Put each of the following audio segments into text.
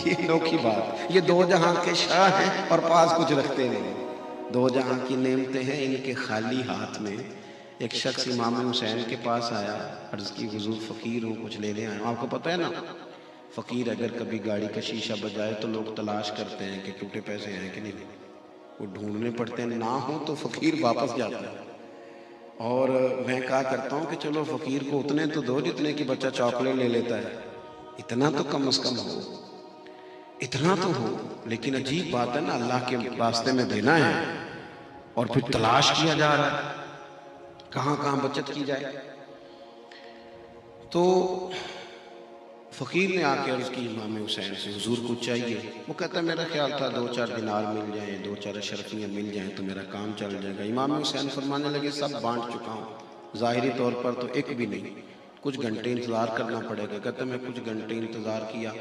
یہ انوکھی بات، یہ دو جہاں کے شاہ ہیں اور پاس کچھ رکھتے نہیں، دو جہاں کی نعمتیں ہیں ان کے خالی ہاتھ میں۔ ایک شخص امام حسین کے پاس آیا، عرض کی حضور فقیر ہوں، کچھ لینے آیا ہوں۔ آپ کو پتہ ہے نا فقیر اگر کبھی گاڑی کا شیشہ بجائے تو لوگ تلاش کرتے ہیں کہ ٹوٹے پیسے ہیں کہ نہیں، وہ ڈھونڈنے پڑتے ہیں، نہ ہو تو فقیر واپس جاتا ہے۔ اور میں کہا کرتا ہوں کہ چلو فقیر کو اتنے تو دو جتنے کہ بچہ چاکلیٹ لے لیتا ہے، اتنا تو کم از کم ہو، اتنا تو ہو۔ لیکن عجیب بات ہے نا، اللہ کے راستے میں دینا ہے اور پھر تلاش کیا جا رہا ہے کہاں کہاں بچت کی جائے۔ تو فقیر نے آ کے عرض کی امام حسین سے، حضور کچھ چاہیے؟ وہ کہتا ہے میرا خیال تھا 2-4 دینار مل جائیں، 2-4 اشرفیاں مل جائیں تو میرا کام چل جائے گا۔ امام حسین فرمانے لگے سب بانٹ چکا ہوں، ظاہری طور پر تو ایک بھی نہیں، کچھ گھنٹے انتظار کرنا پڑے گا۔ کہتا ہے میں کچھ گھنٹے انتظار کیا،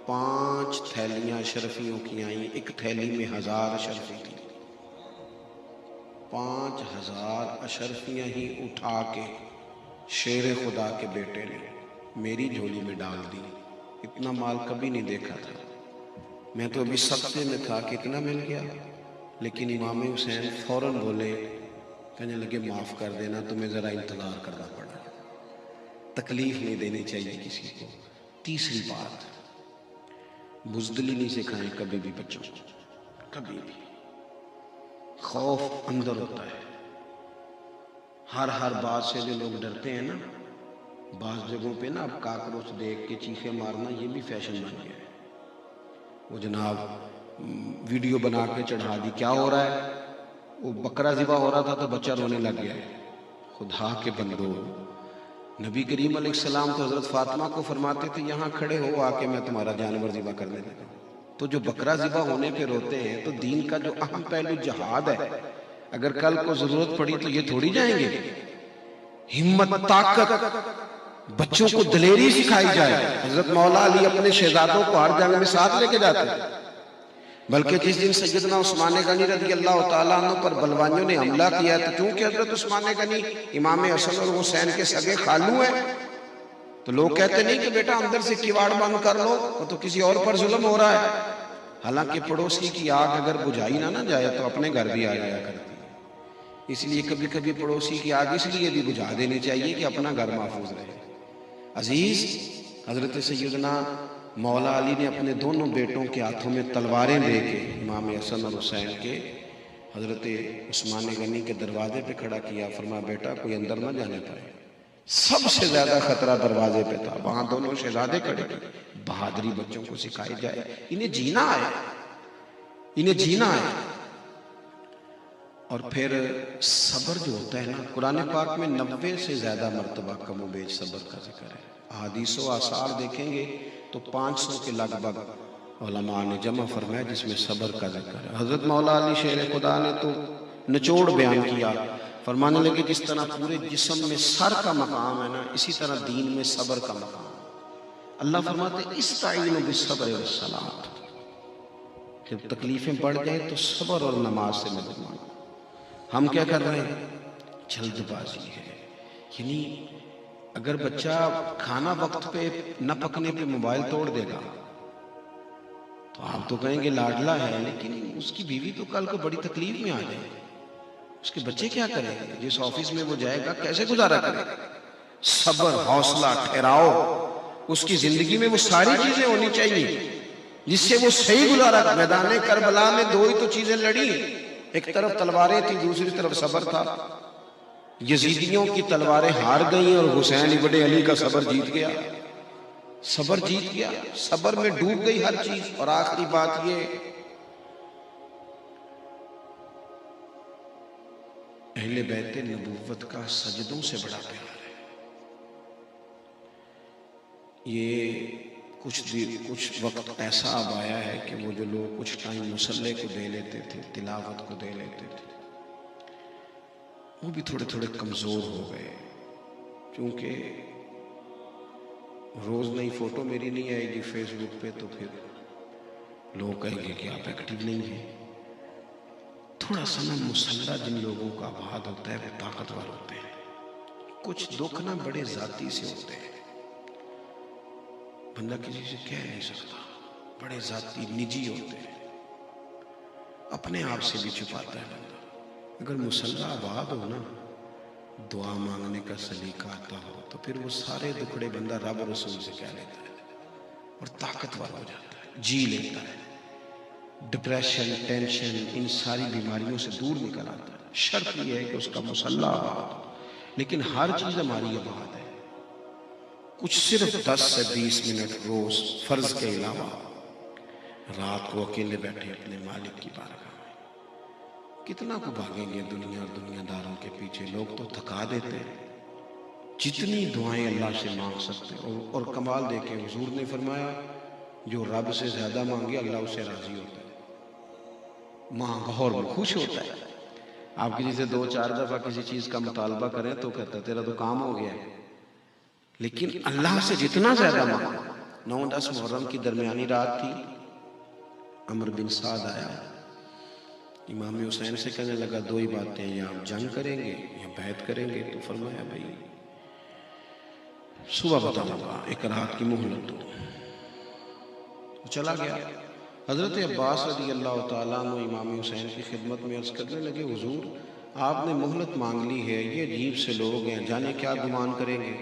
5 تھیلیاں اشرفیوں کی آئیں، ایک تھیلی میں 1000 اشرفی تھی، 5000 اشرفیاں ہی اٹھا کے شیر خدا کے بیٹے نے میری جھولی میں ڈال دی۔ اتنا مال کبھی نہیں دیکھا تھا، میں تو ابھی سبتے میں تھا کہ اتنا مل گیا۔ لیکن امام حسین فوراً بولے، کہنے لگے معاف کر دینا، تمہیں ذرا انتظار کرنا پڑا، تکلیف نہیں دینی چاہیے کسی کو۔ تیسری بات، بزدلی نہیں سکھائیں کبھی بھی بچوں کو، کبھی بھی۔ خوف اندر ہوتا ہے، ہر بات سے جو لوگ ڈرتے ہیں نا، بعض جگہوں پہ نا اب کاکروچ دیکھ کے چیخیں مارنا یہ بھی فیشن بن گیا ہے۔ وہ جناب ویڈیو بنا کے چڑھا دی، کیا ہو رہا ہے؟ وہ بکرا ذبح ہو رہا تھا تو بچہ رونے لگ گیا۔ خدا کے بندو، نبی کریم علیہ السلام تو حضرت فاطمہ کو فرماتے تھے یہاں کھڑے ہو آ کے میں تمہارا جانور ذبح کرنے لگا۔ تو جو بکرا ذبح ہونے پہ روتے ہیں تو دین کا جو اہم پہلو جہاد ہے، اگر کل کو ضرورت پڑی تو یہ تھوڑی جائیں گے۔ ہمت، طاقت، بچوں کو دلیری سکھائی جائے۔ حضرت مولا علی اپنے شہزادوں کو ہر جنگ میں ساتھ لے کے جاتے ہیں، بلکہ جس دن سیدنا عثمان غنی رضی اللہ تعالیٰ عنہ پر بلوانیوں نے حملہ کیا تھا، چونکہ حضرت عثمان غنی امام حسن اور حسین کے سگے خالو ہیں، تو لوگ کہتے نہیں کہ بیٹا اندر سے کیواڑ بند کر لو، وہ تو کسی اور پر ظلم ہو رہا ہے۔ حالانکہ پڑوسی کی آگ اگر بجھائی نہ جائے تو اپنے گھر بھی آ جایا کرتی ہے، اس لیے کبھی کبھی پڑوسی کی آگ اس لیے بھی بجھا دینی چاہیے کہ اپنا گھر محفوظ رہے۔ عزیز، حضرت سیدنا مولا علی نے اپنے دونوں بیٹوں کے ہاتھوں میں تلواریں دے کے امام حسن اور حسین کے حضرت عثمان غنی کے دروازے پہ کھڑا کیا، فرمایا بیٹا کوئی اندر نہ جانے پائے۔ سب سے زیادہ خطرہ دروازے پہ تھا، وہاں دونوں شہزادے کھڑے تھے۔ بہادری بچوں کو سکھائی جائے، انہیں جینا ہے، انہیں جینا ہے۔ اور پھر صبر جو ہوتا ہے نا، قرآن پاک میں 90 سے زیادہ مرتبہ کم و بیش صبر کا ذکر ہے۔ احادیث و آثار دیکھیں گے تو 500 کے لگ بھگ علماء نے جمع فرمایا جس میں صبر کا ذکر ہے۔ حضرت مولا علی شیر خدا نے تو نچوڑ بیان کیا، فرمانے لگے جس طرح پورے جسم میں سر کا مقام ہے نا، اسی طرح دین میں صبر کا مقام ہے۔ اللہ فرماتے استعینوا بالصبر والصلاۃ، جب تکلیفیں بڑھ جائیں تو صبر اور نماز سے مدد مانگو۔ ہم کیا کر رہے ہیں؟ جلد بازی ہے۔ یعنی اگر بچہ کھانا وقت پہ نہ پکنے پہ موبائل توڑ دے گا تو آپ تو کہیں گے لاڈلا ہے، لیکن اس کی بیوی تو کل کو بڑی تکلیف میں آ جائے، اس کے بچے کیا کریں گے؟ جس آفس میں وہ جائے گا کیسے گزارا کرے گا؟ صبر، حوصلہ، ٹھہراؤ، اس کی زندگی میں وہ ساری چیزیں ہونی چاہیے جس سے وہ صحیح گزارا کرے۔ میدان کربلا میں 2 ہی تو چیزیں لڑی، ایک طرف تلواریں تھی، دوسری طرف صبر تھا۔ یزیدیوں کی تلواریں ہار گئیں اور حسین ابن علی کا صبر جیت گیا، صبر جیت گیا، صبر میں ڈوب گئی ہر چیز۔ اور آخری بات یہ، اہل بیت نبوت کا سجدوں سے بڑا پیار ہے۔ یہ کچھ وقت ایسا اب آیا ہے کہ وہ جو لوگ کچھ ٹائم مصلے کو دے لیتے تھے، تلاوت کو دے لیتے تھے، وہ بھی تھوڑے کمزور ہو گئے، کیونکہ روز نئی فوٹو میری نہیں آئے گی فیس بک پہ تو پھر لوگ کہیں گے کہ آپ ایکٹیو نہیں ہیں۔ تھوڑا سا نا مسلح جن لوگوں کا آباد ہوتا ہے وہ طاقتور ہوتے ہیں، کچھ دکھ نا بڑے ذاتی سے ہوتے ہیں، بندہ کسی سے کہہ نہیں سکتا، بڑے ذاتی نجی ہوتے ہیں، اپنے آپ سے بھی چھپاتا ہے بندہ۔ اگر مصلح آباد ہو نا، دعا مانگنے کا سلیقہ آتا ہو، تو پھر وہ سارے دکھڑے بندہ رب اور رسول سے کہہ لیتا ہے اور طاقتور ہو جاتا ہے، جی لیتا ہے، ڈپریشن، ٹینشن، ان ساری بیماریوں سے دور نکل آتا ہے۔ شرط یہ ہے کہ اس کا مصلح آباد ہو، لیکن ہر چیز ہماری آباد ہے، کچھ صرف 10 سے 20 منٹ روز فرض کے علاوہ رات کو اکیلے بیٹھے اپنے مالک کی بارگاہ میں۔ کتنا کو بھاگیں گے دنیا اور دنیا داروں کے پیچھے، لوگ تو تھکا دیتے ہیں۔ جتنی دعائیں اللہ سے مانگ سکتے اور کمال دیکھیں، حضور نے فرمایا جو رب سے زیادہ مانگے اللہ اسے راضی ہوتا ہے، مانگ اور خوش ہوتا ہے۔ آپ کسی سے 2-4 دفعہ کسی چیز کا مطالبہ کریں تو کہتا ہے تیرا تو کام ہو گیا ہے، لیکن اللہ سے جتنا زیادہ مانگو۔ 9-10 محرم کی درمیانی رات تھی، عمر بن سعد آیا، امام حسین سے کہنے لگا 2 ہی باتیں، یا آپ جنگ کریں گے یا بیعت کریں گے؟ تو فرمایا بھائی صبح بتاؤں گا، 1 رات کی مہلت دو۔ چلا گیا۔ حضرت عباس رضی اللہ تعالیٰ عنہ امام حسین کی خدمت میں عرض کرنے لگے حضور آپ نے مہلت مانگ لی ہے، یہ عجیب سے لوگ ہیں، جانے کیا گمان کریں گے؟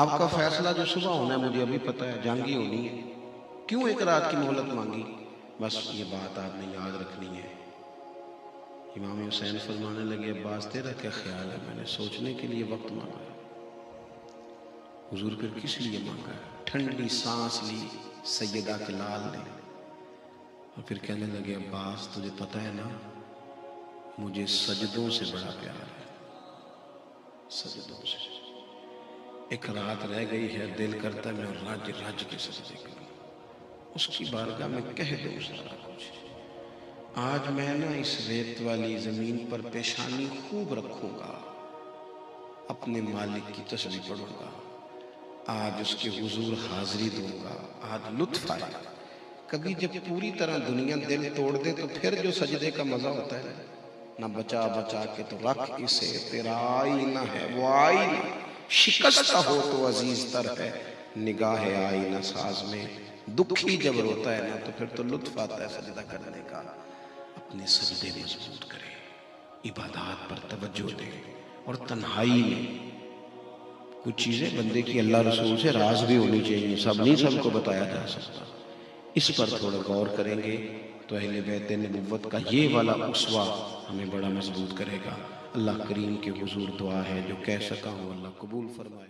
آپ کا فیصلہ جو صبح ہونا ہے مجھے ابھی پتہ ہے، جنگ ہی ہونی ہے، کیوں 1 رات کی مہلت مانگی؟ بس یہ بات آپ نے یاد رکھنی ہے۔ امام حسین فرمانے لگے عباس تیرا کیا خیال ہے؟ میں نے سوچنے کے لیے وقت مانگا ہے۔ حضور پھر کس لیے مانگا ہے؟ ٹھنڈی سانس لی سیدہ کے لال نے، اور پھر کہنے لگے عباس تجھے پتہ ہے نا مجھے سجدوں سے بڑا پیار ہے، سجدوں سے۔ 1 رات رہ گئی ہے، دل کرتا ہے میں رج رج کے سجدے کروں، اس کی بارگاہ میں کہہ دوں سارا کچھ۔ آج میں نا اس ریت والی زمین پر پیشانی خوب رکھوں گا، اپنے مالک کی تسبیح پڑھوں گا، آج اس کے حضور حاضری دوں گا، آج لطف آئے گا۔ کبھی جب پوری طرح دنیا دل توڑ دے تو پھر جو سجدے کا مزہ ہوتا ہے نہ بچا بچا کے تو رکھ اسے، تیرا آئینہ ہے وہ آئینہ، شکستہ ہو تو عزیز تر ہے، نگاہ آئینہ ساز میں دکھی جب روتا ہے نا تو پھر تو لطف آتا ہے سجدہ کرنے کا۔ اپنے سجدے مضبوط کریں، عبادات پر توجہ دیں، اور تنہائی میں کچھ چیزیں بندے کی اللہ رسول سے راز بھی ہونی چاہیے، سب نہیں سب کو بتایا جا سکتا، اس پر تھوڑا غور کریں گے تو اہل بیت نبوت کا یہ والا اسوہ ہمیں بڑا مضبوط کرے گا۔ اللہ کریم کے حضور دعا ہے جو کہہ سکا ہوں اللہ قبول فرمائے۔